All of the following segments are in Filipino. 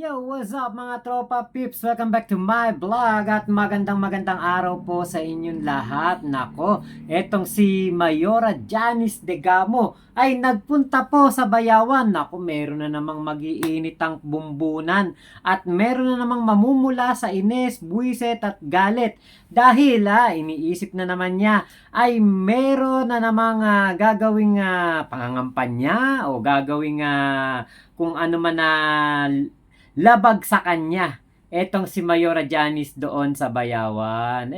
Yo, what's up mga tropa pips? Welcome back to my vlog at magandang araw po sa inyong lahat. Nako, etong si Mayora Janice Degamo ay nagpunta po sa Bayawan. Nako, meron na namang magiinit ang bumbunan at meron na namang mamumula sa ines, buwiset at galit. Dahil iniisip na naman niya ay meron na namang gagawing pangangampanya o gagawing kung ano man na labag sa kanya etong si Mayora Janice doon sa Bayawan.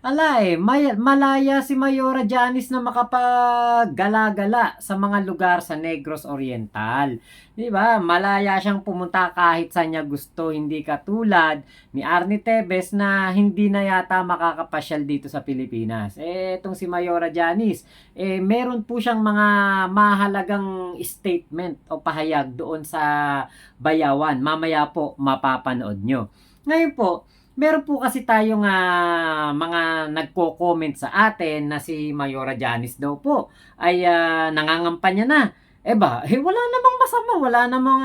Malaya si Mayora Janice na makapaggala-gala sa mga lugar sa Negros Oriental. 'Di ba? Malaya siyang pumunta kahit saan niya gusto, hindi katulad ni Arnie Tevez na hindi na yata makakapasyal dito sa Pilipinas. Itong si Mayora Janice, meron po siyang mga mahalagang statement o pahayag doon sa Bayawan. Mamaya po mapapanood nyo. Ngayon po, meron po kasi tayong mga nagko-comment sa atin na si Mayora Janice daw po ay nangangampanya na. Wala namang masama, wala namang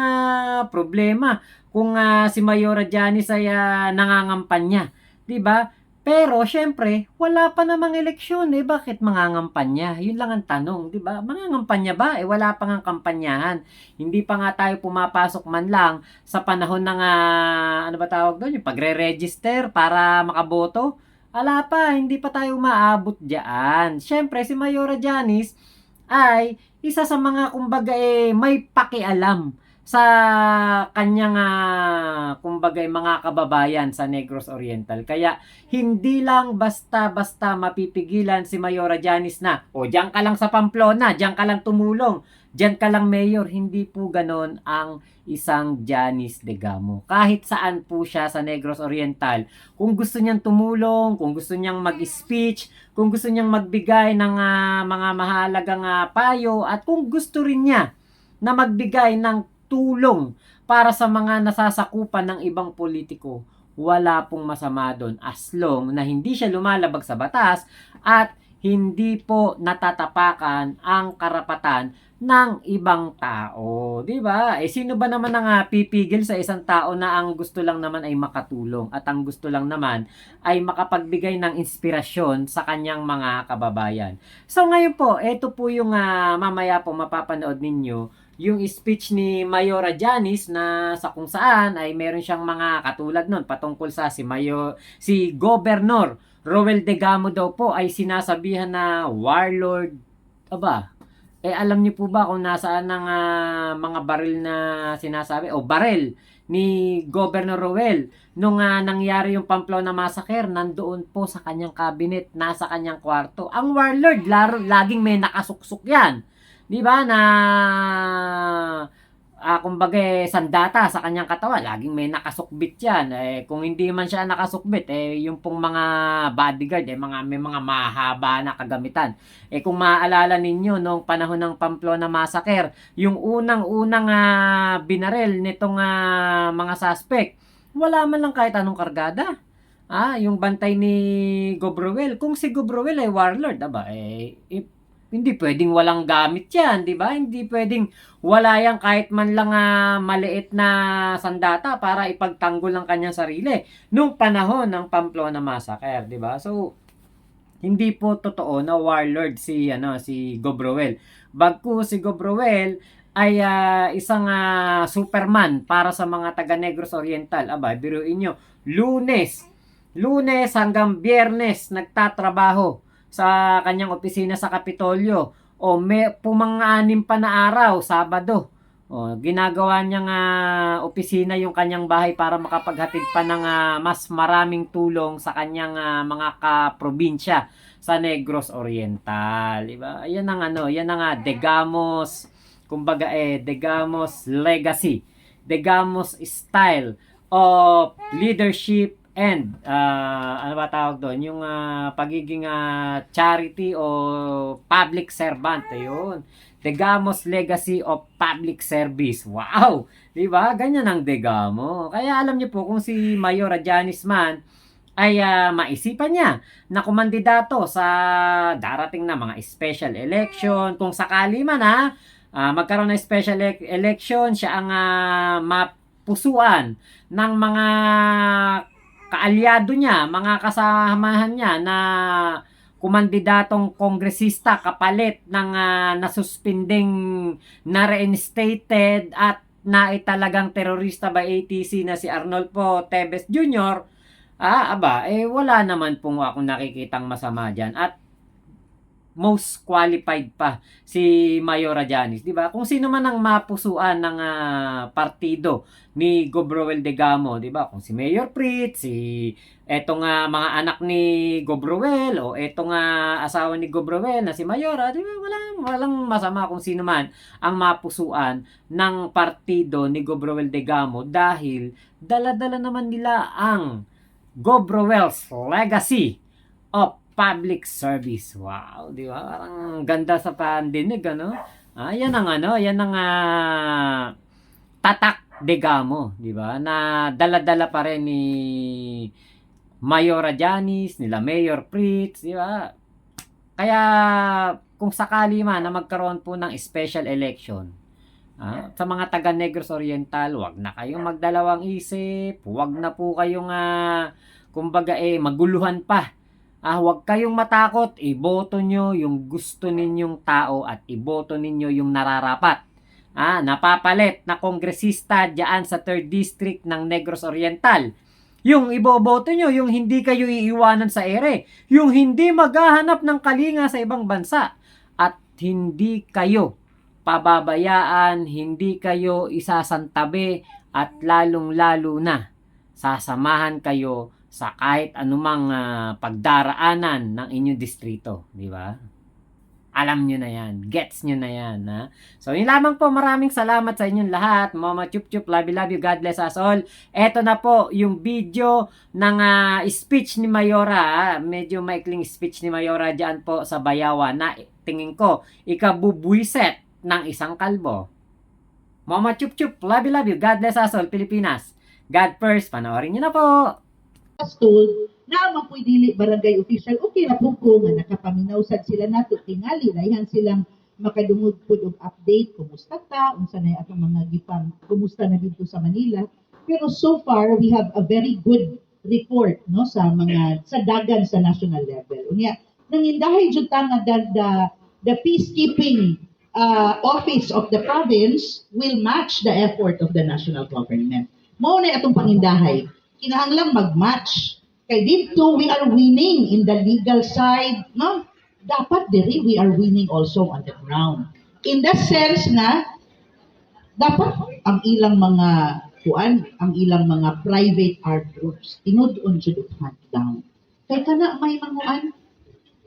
problema kung si Mayora Janice ay nangangampanya. 'Di ba? Pero syempre, wala pa namang eleksyon bakit mangangampanya? Yun lang ang tanong, 'di ba? Mangangampanya ba? Wala pa ngang kampanyahan. Hindi pa nga tayo pumapasok man lang sa panahon ng ano ba tawag doon, yung pagre-register para makaboto. Wala pa, hindi pa tayo maabot diyan. Syempre si Mayora Janice ay isa sa mga kumbaga may pakialam sa kanyang kumbaga mga kababayan sa Negros Oriental. Kaya hindi lang basta-basta mapipigilan si Mayora Janice na diyan ka lang sa Pamplona, diyan ka lang tumulong, diyan ka lang mayor. Hindi po ganon ang isang Janice Degamo. Kahit saan po siya sa Negros Oriental, kung gusto niyang tumulong, kung gusto niyang mag-speech, kung gusto niyang magbigay ng mga mahalagang payo, at kung gusto rin niya na magbigay ng tulong para sa mga nasasakupan ng ibang politiko, wala pong masama doon as long na hindi siya lumalabag sa batas at hindi po natatapakan ang karapatan ng ibang tao, 'di ba? Sino ba naman ang pipigil sa isang tao na ang gusto lang naman ay makatulong at ang gusto lang naman ay makapagbigay ng inspirasyon sa kanyang mga kababayan. So ngayon po, ito po yung mamaya po mapapanood ninyo yung speech ni Mayora Janice na sa kung saan ay meron siyang mga katulad nun patungkol sa si Governor Roel Degamo daw po ay sinasabihan na warlord. Alam niyo po ba kung nasaan ng mga baril na sinasabi o baril ni Governor Roel nung nangyari yung Pamplona Massacre? Nandoon po sa kanyang cabinet, nasa kanyang kwarto. Ang warlord, laging may nakasuksok yan. 'Di ba na kumbaga sandata sa kanyang katawan, laging may nakasukbit 'yan. Kung hindi man siya nakasukbit, yung pong mga bodyguard, may mga mahaba na kagamitan. Kung maaalala ninyo nung panahon ng Pamplona Massacre, yung unang-unang binaril nitong mga suspect, wala man lang kahit anong kargada. Yung bantay ni Gobroel. Kung si Gobroel ay warlord, hindi pwedeng walang gamit yan, di ba? Hindi pwedeng wala yan kahit man lang maliit na sandata para ipagtanggol ang kanyang sarili nung panahon ng Pamplona Massacre, di ba? So, hindi po totoo na warlord si Gobroel. Bagku si Gobroel ay isang superman para sa mga taga Negros Oriental. Biruin nyo, Lunes hanggang Biyernes nagtatrabaho sa kanyang opisina sa Kapitolyo. Pumang-anim pa na araw, Sabado. Ginagawa niyang opisina yung kanyang bahay para makapaghatid pa ng mas maraming tulong sa kanyang mga kaprobinsya sa Negros Oriental. Diba? Yan ang Degamos, kumbaga Degamos legacy, Degamos style of leadership and ano ba tawag doon, yung pagiging charity o public servant. Ayun, Degamos legacy of public service. Wow, di ba? Ganyan ang Degamo. Kaya alam niyo po, kung si Mayora Janice man ay maisipan niya na kumandidato sa darating na mga special election, kung sakali man magkaroon ng special election, siya ang pusuan ng mga kaalyado niya, mga kasamahan niya na kumandidatong kongresista kapalit ng nasuspinding na-reinstated at na talagang terorista by ATC na si Arnolfo Teves Jr., wala naman pong akong nakikitang masama dyan. At most qualified pa si Mayora Janice, di ba? Kung sino man ang mapusuan ng partido ni Gobroel Degamo, di ba? Kung si Mayor Pritz, si etong mga anak ni Gobroel o etong asawa ni Gobroel na si Mayora, di ba? Walang masama kung sino man ang mapusuan ng partido ni Gobroel Degamo dahil dala-dala naman nila ang Gobroel's legacy of public service. Wow, di ba? Parang ganda sa pandinig, ano? Yan ang tatak Degamo, di ba? Na dala-dala pa rin ni Mayora Janice, nila Mayor Pritz, di ba? Kaya kung sakali man na magkaroon po ng special election, sa mga taga Negros Oriental, wag na kayong magdalawang isip, wag na po kayong kumbaga maguluhan pa. Huwag kayong matakot, iboto nyo yung gusto ninyong tao at iboto ninyo yung nararapat. Napapalit na kongresista diyan sa 3rd District ng Negros Oriental. Yung iboboto nyo, yung hindi kayo iiwanan sa ere, yung hindi maghahanap ng kalinga sa ibang bansa, at hindi kayo pababayaan, hindi kayo isasantabi, at lalong-lalo na sasamahan kayo sa kahit anumang pagdaraanan ng inyong distrito, di ba? Alam nyo na yan, gets nyo na yan, ha? So, yun lamang po, maraming salamat sa inyong lahat. Mama Chup Chup, love you, God bless us all. Eto na po yung video ng speech ni Mayora, medyo maikling speech ni Mayora dyan po sa Bayawan na tingin ko, ikabubwiset ng isang kalbo. Mama Chup Chup, love you, God bless us all, Pilipinas. God first, panoorin nyo na po. Told na mapoy dili barangay official okay ra po ko nga nakapaminaw sad sila nato tingali layhan silang makadungog pud og update kumusta ta unsa na atong mga gipang kumusta na dito sa Manila, pero so far we have a very good report no sa dagan sa national level unya nangindahay jud ta nga the peacekeeping office of the province will match the effort of the national government. Mao na atong pangindahay, kinahanglang mag-match. Kay dito, we are winning in the legal side, no? Dapat diri, we are winning also on the ground. In the sense na, dapat ang ilang mga ang ilang mga private art groups, inudon jud hand down. Kay kana may manguan,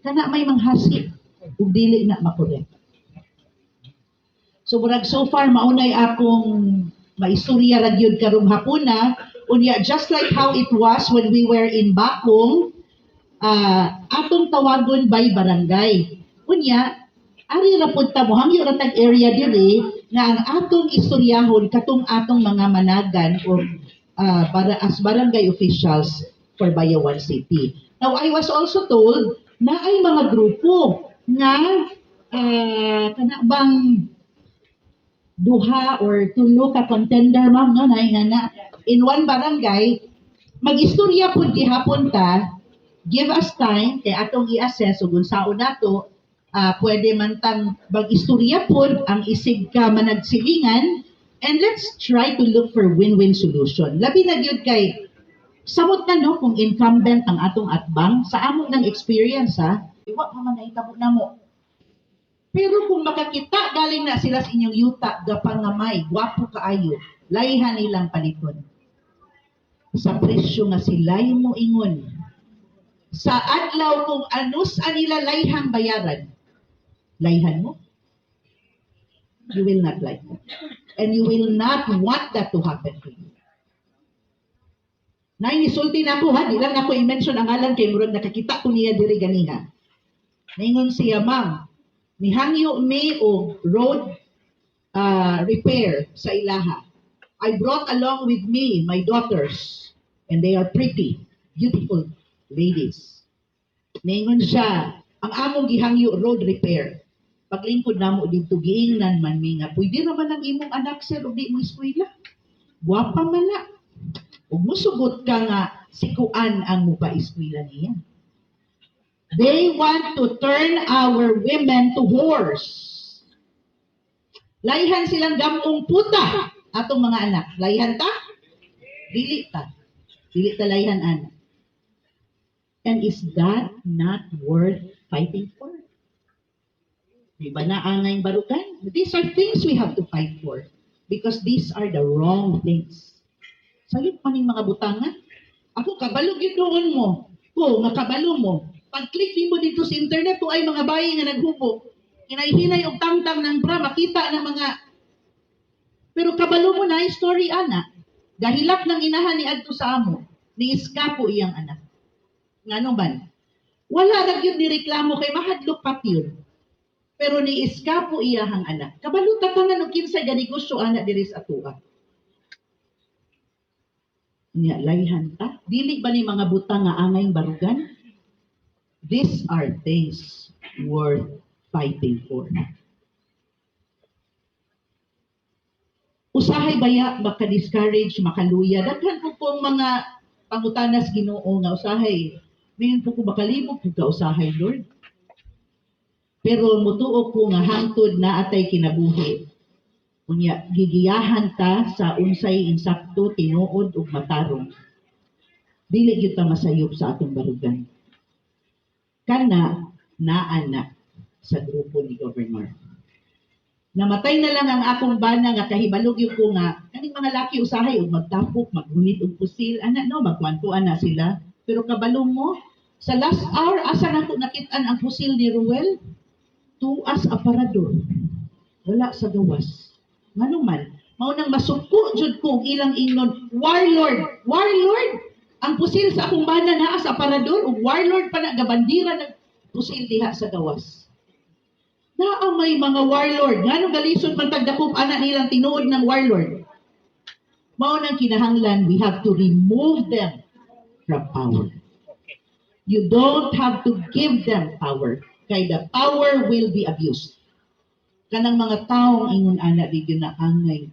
kana may manghasik, ug dili na makorek. So, so far, maunay akong maistorya ra gyud karong hapuna. Unya, just like how it was when we were in Bakong, atong tawagon by barangay. Unya, ari ra pud ta mo hangyo ra tag area diri nga ang atong istoryahon katong atong mga managan o as barangay officials for Bayawan City. Now, I was also told na ay mga grupo nga kana bang duha or tulo ka contender ma'am no na in one barangay magistorya pud gihapon ta, give us time kay atong i-assess ug unsaon nato pwede man tang mag-istorya pud ang isig ka managsilingan, and let's try to look for win-win solution. Labi na gyud kay samot na no kung incumbent ang atong atbang sa amo ng experience iwa pa man nahitabo namo. Pero kung makakita galing na sila sa inyong yuta, gapangamay, gwapo kaayo, layhan nilang paliton. Sa presyo nga sila'y mo ingon. Sa adlaw kung anus anila layhang bayaran, layhan mo. You will not like that. And you will not want that to happen to you. Nainisulti na ako di lang ako i-mention ang ngalan kay murag nakakita ko niya diri ganiha. Naingon siya, ma'am, nihangyo may o road repair sa ilaha. I brought along with me my daughters, and they are pretty, beautiful ladies. Ningon siya, ang among gihangyo road repair. Paglingkod namo dito giingnan man mi nga pwede naman ang imong anak sir ug di mo eskwela. Guwapa man na. Ug musugot ka nga si Kuan ang mupa-eskwela niya. They want to turn our women to whores. Layhan silang gamong puta atong mga anak. Layhan ta? Dili ta. Dili ta layhan anak. And is that not worth fighting for? Di ba na angay barukan? These are things we have to fight for. Because these are the wrong things. Sayop pa ning mga butangan. Ako, kabalo yun doon mo. Ko, nga kabalo mo. Pag-click mo dito sa internet, to ay mga bayi nga naghubo. Hinay-hinay og tangtang ng bra, makita ng mga... Pero kabalo mo na, story ana. Gahilak ng inahan ni Adto sa amo, ni iskapo iyang anak. Ngano ban? Wala na yun nireklamo kay mahadlok pat yun. Pero ni iskapo iyahang anak. Kabalo tatangan og kinsay ga negosyo ana diri sa atoa. Nya layhan ta, dili ba ni mga butang nga angay barugan? These are things worth fighting for. Usahay baya maka-discourage, makaluya. Daghan po pong mga pangutanas Ginoo nga usahay. Ngayon po ko makalibog po ka usahay, Lord. Pero mutuo ko nga hangtod na atay kinabuhi. Unya, gigiyahan ta sa unsay insakto, tinuod ug matarong. Dili gyud ta masayop sa atong barugan. Kana naana sa grupo ni Governor. Namatay na lang ang akong bana nga kahibalog yung ko nga kaning mga laki usahay ug magtapok, maghunit og pusil, ana no, magkwantuan na sila. Pero kabalo mo, sa last hour asa nako nakit-an ang pusil ni Ruel? Tuas aparador. Wala sa gawas. Ngano man, mao nang masuko jud ko og ilang ingnon, warlord, warlord. Ang pusil sa akong bana naa sa aparador ug warlord pa na gabandira ng pusil diha sa gawas. Naa may mga warlord, ngano galisod man tagdakop ana nilang tinuod ng warlord. Mao nang kinahanglan, we have to remove them from power. You don't have to give them power, kay the power will be abused. Kanang mga taong ingon ana di gyud na angay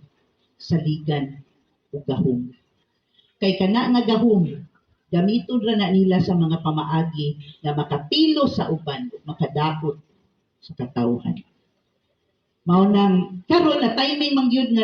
saligan ug gahom. Kay kana nga gahom, gamiton ra na nila sa mga pamaagi na makapilo sa uban ug makadakot sa katawhan. Mao nang karon na timing man gyud nga